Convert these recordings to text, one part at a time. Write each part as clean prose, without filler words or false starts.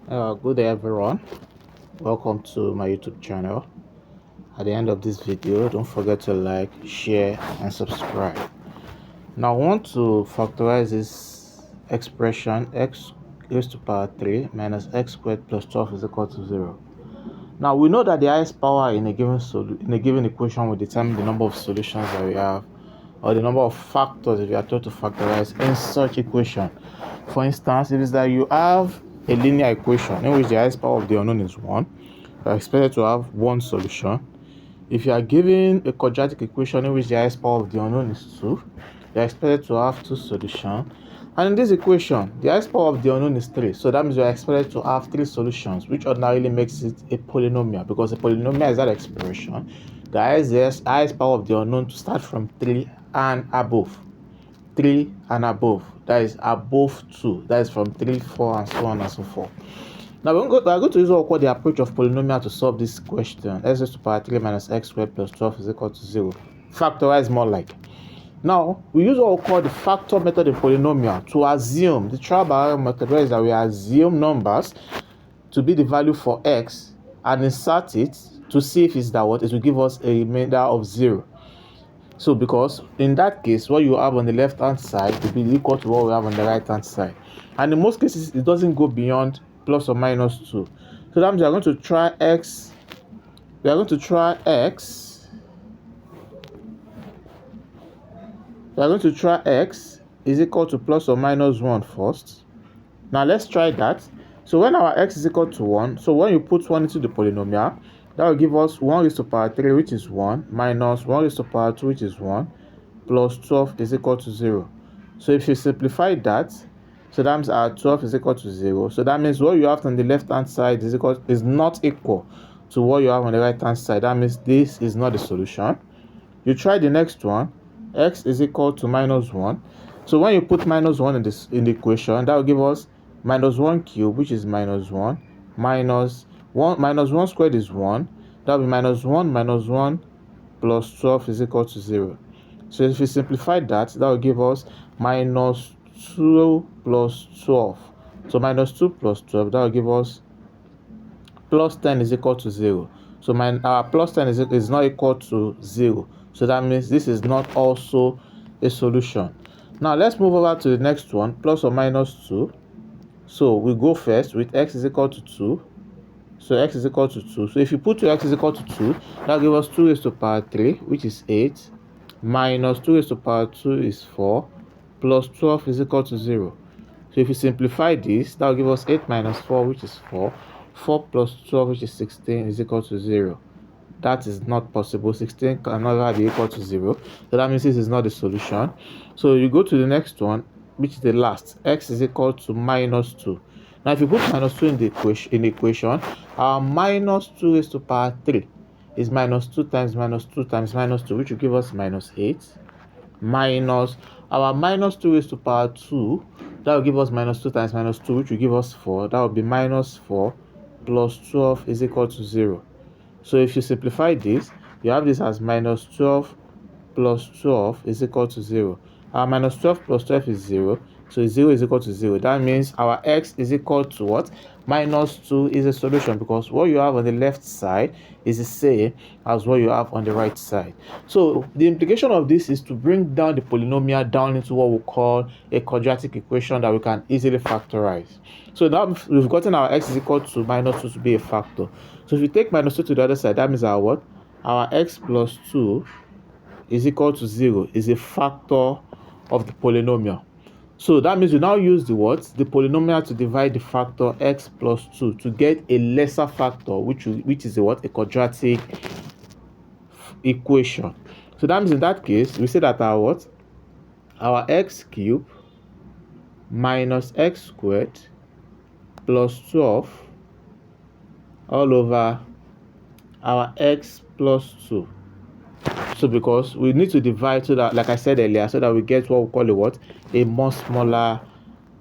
Good day everyone, welcome to my YouTube channel. At the end of this video, don't forget to like, share and subscribe. Now I want to factorize this expression x raised to power 3 minus x squared plus 12 is equal to 0. Now we know that the highest power in a given equation will determine the number of solutions that we have, or the number of factors if you are told to factorize in such equation. For instance, if it's that you have a linear equation in which the highest power of the unknown is 1, you are expected to have one solution. If you are given a quadratic equation in which the highest power of the unknown is 2, you are expected to have two solutions. And in this equation, the highest power of the unknown is 3, so that means you are expected to have 3 solutions, which ordinarily makes it a polynomial, because a polynomial is that expression that has the highest power of the unknown to start from 3 and above. 3 and above, that is above 2, that is from 3, 4 and so on and so forth. Now we are going to use what we call the approach of polynomial to solve this question. X raised to power 3 minus x squared plus 12 is equal to 0. Factorize more like. Now we use what we call the factor method in polynomial to assume, the trial by error method, where is that we assume numbers to be the value for x and insert it to see if it's that what it will give us a remainder of 0. So because in that case, what you have on the left hand side will be equal to what we have on the right hand side, and in most cases it doesn't go beyond plus or minus 2. So that means we are going to try x is equal to plus or minus 1 first. Now let's try that. So when our x is equal to 1, so when you put 1 into the polynomial, that will give us 1 raised to power 3, which is 1, minus 1 raised to power 2, which is 1, plus 12 is equal to 0. So if you simplify that, so that means our 12 is equal to 0. So that means what you have on the left hand side is not equal to what you have on the right hand side. That means this is not the solution. You try the next one, x is equal to minus 1. So when you put minus 1 in the equation, that will give us minus 1 cubed, which is minus 1, minus 1 squared is 1. That will be minus 1 plus 12 is equal to 0. So if we simplify that, that will give us minus 2 plus 12. So minus 2 plus 12, that will give us plus 10 is equal to 0. So our plus 10 is not equal to 0. So that means this is not also a solution. Now let's move over to the next one, plus or minus 2. So we go first with x is equal to 2. So x is equal to 2. So if you put 2x is equal to 2, that will give us 2 raised to power 3, which is 8, minus 2 raised to power 2 is 4, plus 12 is equal to 0. So if you simplify this, that will give us 8 minus 4, which is 4. 4 plus 12, which is 16, is equal to 0. That is not possible. 16 can never be equal to 0. So that means this is not the solution. So you go to the next one, which is the last. X is equal to minus 2. Now if you put minus 2 in the equation, our minus 2 raised to power 3 is minus 2 times minus 2 times minus 2, which will give us minus 8. Minus our minus 2 raised to power 2, that will give us minus 2 times minus 2, which will give us 4. That will be minus 4 plus 12 is equal to 0. So if you simplify this, you have this as minus 12 plus 12 is equal to 0. Our minus 12 plus 12 is 0. So 0 is equal to 0. That means our x is equal to what? Minus 2 is a solution, because what you have on the left side is the same as what you have on the right side. So the implication of this is to bring down the polynomial down into what we call a quadratic equation that we can easily factorize. So now we've gotten our x is equal to minus 2 to be a factor. So if you take minus 2 to the other side, that means our what? Our x plus 2 is equal to 0 is a factor of the polynomial. So that means we now use the what? The polynomial to divide the factor x plus 2 to get a lesser factor, which is a what? A quadratic equation. So that means in that case, we say that our what? Our x cubed minus x squared plus 12 all over our x plus 2. So because we need to divide, so that, like I said earlier, so that we get what we call a what? A more smaller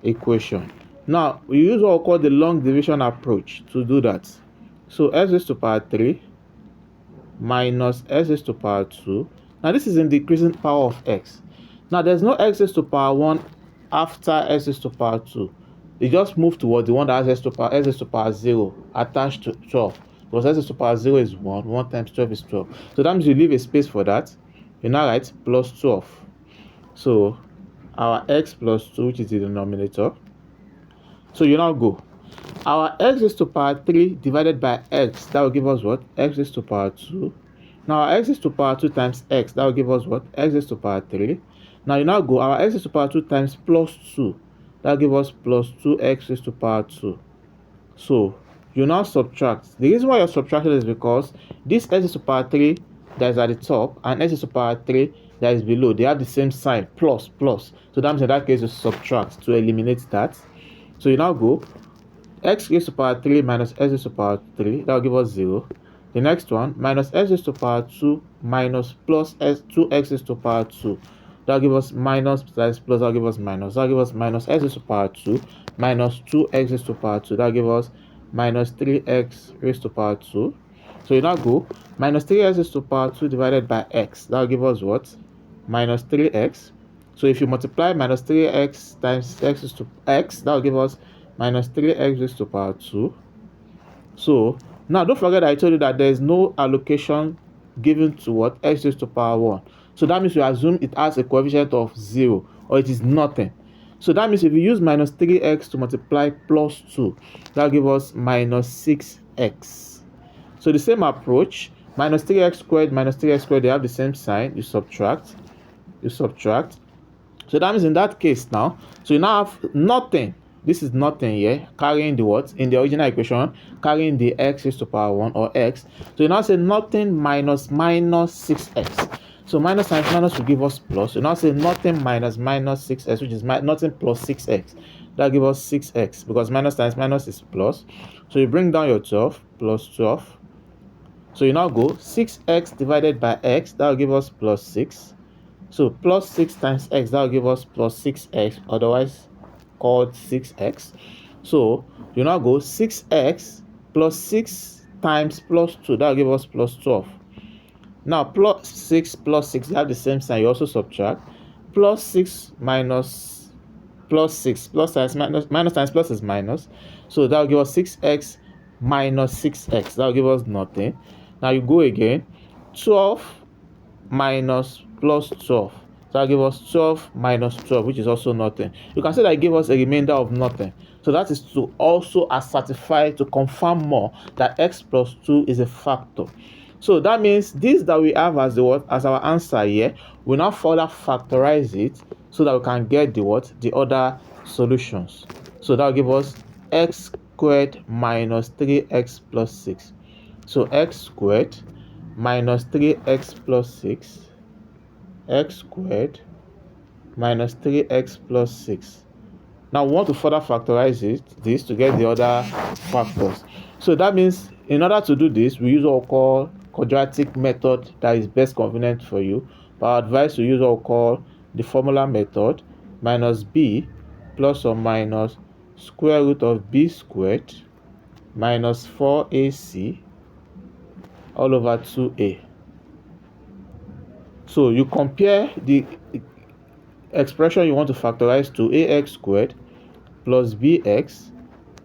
equation. Now we use what we call the long division approach to do that. So x raised to power 3 minus x raised to power 2. Now this is in decreasing power of x. Now there's no x raised to power 1 after x raised to power 2. They just move toward the one that has x raised to power 0 attached to 12. Because x raised to power 0 is 1, 1 times 12 is 12. So that means you leave a space for that. You now write plus 12. So our x plus 2, which is the denominator. So you now go. Our x raised to power 3 divided by x, that will give us what? X raised to power 2. Now our x raised to power 2 times x, that will give us what? X raised to power 3. Now you now go, our x raised to power 2 times plus 2, that will give us plus 2x raised to power 2. So you now subtract. The reason why you're subtracting is because this x raised to power 3 that is at the top and x raised to power 3 that is below, they have the same sign, plus, plus. So that means in that case you subtract to eliminate that. So you now go, x raised to power 3 minus x raised to power 3, that will give us 0. The next one, minus x raised to power 2 minus plus 2x raised to power 2. That will give us minus plus, that will give us minus. That will give us minus x raised to power 2 minus 2x raised to power 2. That will give us minus 3x raised to power 2. So you now go, minus 3x raised to power 2 divided by x. That will give us what? Minus 3x. So if you multiply minus 3x times x raised to x, that will give us minus 3x raised to power 2. So now don't forget I told you that there is no allocation given to what? X raised to power 1. So that means we assume it has a coefficient of 0 or it is nothing. So that means if we use minus 3x to multiply plus 2, that will give us minus 6x. So the same approach, minus 3x squared minus 3x squared, they have the same sign. You subtract. So that means in that case now, so you now have nothing. This is nothing here, carrying the what? In the original equation, carrying the x raised to power 1 or x. So you now say nothing minus 6x. So minus times minus will give us plus. You now say nothing minus 6x, which is nothing plus 6x. That gives us 6x, because minus times minus is plus. So you bring down your 12, plus 12. So you now go 6x divided by x, that will give us plus 6. So plus 6 times x, that will give us plus 6x, otherwise called 6x. So you now go 6x plus 6 times plus 2, that will give us plus 12. Now plus 6 plus 6, they have the same sign. You also subtract. Plus 6 minus plus 6, plus times minus times plus is minus. So that will give us 6x minus 6x. That will give us nothing. Now you go again. 12 minus plus 12. So that give us 12 minus 12, which is also nothing. You can say that it gave us a remainder of nothing. So that is to also certify, to confirm more that x plus 2 is a factor. So that means this that we have as the what, as our answer here, we now further factorize it so that we can get the what, the other solutions. So that will give us x squared minus 3x plus 6. So x squared minus 3x plus 6, x squared minus 3x plus 6. Now we want to further factorize this to get the other factors. So that means in order to do this, we use what we call quadratic method that is best convenient for you. But I advise you use what we call the formula method, minus b plus or minus square root of b squared minus 4ac all over 2a. So you compare the expression you want to factorize to ax squared plus bx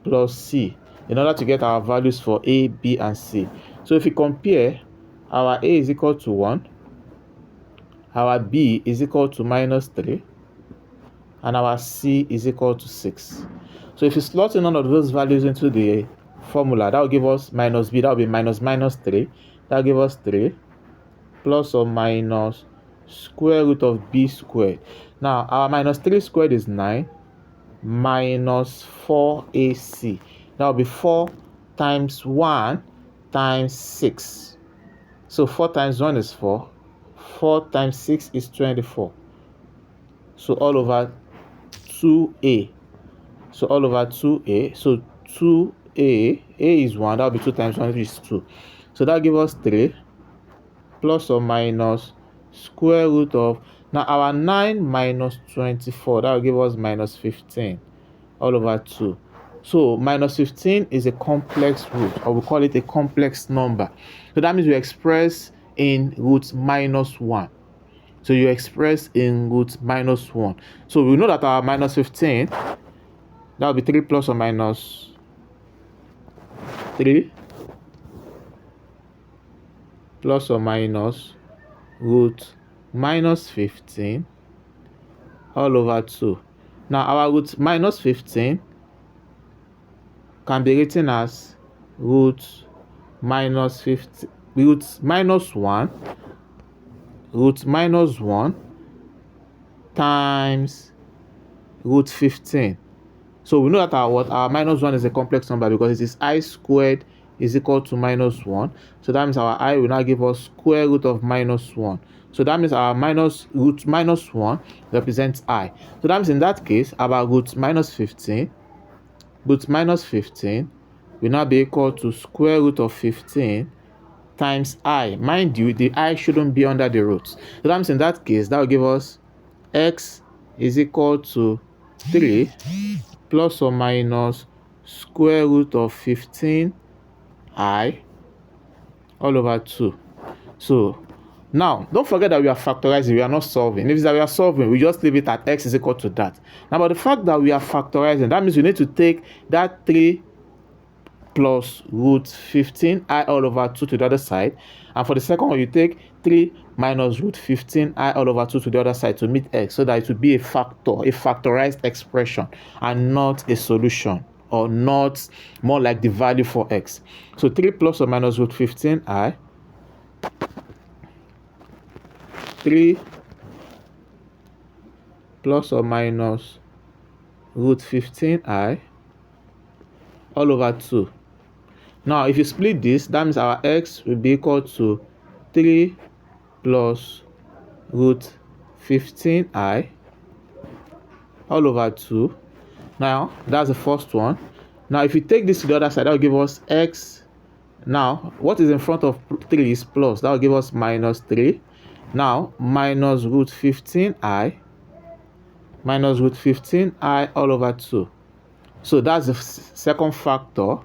plus c in order to get our values for a, b, and c. So if you compare, our a is equal to 1, our b is equal to minus 3, and our c is equal to 6. So if you slot in none of those values into the formula, that will give us minus b, that will be minus 3, that will give us 3, plus or minus square root of b squared. Now our minus 3 squared is 9, minus 4ac. That will be 4 times 1 times 6. So 4 times 1 is 4. 4 times 6 is 24. So all over 2a. So all over 2a. So 2a, a is 1. That will be 2 times 1, which is 2. So that gives us 3 plus or minus square root of, now our 9 minus 24, that will give us minus 15 all over 2. So minus 15 is a complex root, or we call it a complex number. So that means we express in root minus 1. So you express in root minus 1. So we know that our minus 15, That will be 3 plus or minus 3 plus or minus root minus 15 all over 2. Now our root minus 15 can be written as root minus 15, root minus 1 times root 15. So we know that our minus 1 is a complex number because it is I squared is equal to minus 1. So that means our I will now give us square root of minus 1. So that means our root minus 1 represents I. So that means in that case, our root minus 15 will now be equal to square root of 15 times I. Mind you, the I shouldn't be under the root. So that means in that case, that will give us x is equal to 3 plus or minus square root of 15I all over 2. So now don't forget that we are factorizing, we are not solving. If it's that we are solving, we just leave it at x is equal to that. Now, but the fact that we are factorizing, that means we need to take that 3 plus root 15I all over 2 to the other side. And for the second one, you take 3 minus root 15I all over 2 to the other side to meet x, so that it will be a factorized expression and not a solution, or not more like the value for x. So 3 plus or minus root 15I, 3 plus or minus root 15I all over 2. Now, if you split this, that means our x will be equal to 3 plus root 15I all over 2. Now, that's the first one. Now, if you take this to the other side, that will give us x. Now, what is in front of 3 is plus. That will give us minus 3. Now, minus root 15I all over 2. So that's the second factor.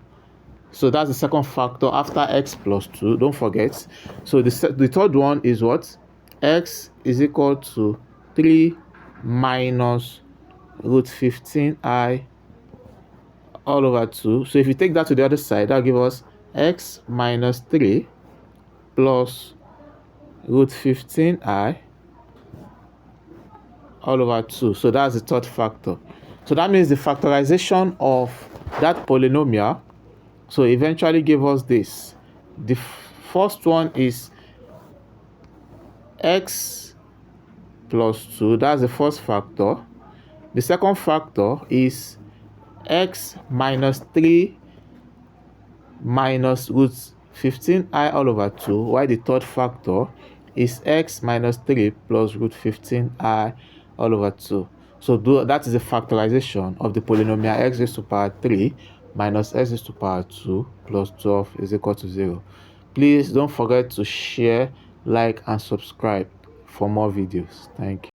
So that's the second factor after x plus 2. Don't forget. So the third one is what? X is equal to 3 minus root 15I all over 2. So if you take that to the other side, that'll give us x minus 3 plus root 15I all over 2. So that's the third factor. So that means the factorization of that polynomial so eventually gave us this. The first one is x plus 2. That's the first factor. The second factor is x minus 3 minus root 15I all over 2, while the third factor is x minus 3 plus root 15I all over 2. So that is the factorization of the polynomial x raised to power 3 minus x raised to power 2 plus 12 is equal to 0. Please don't forget to share, like, and subscribe for more videos. Thank you.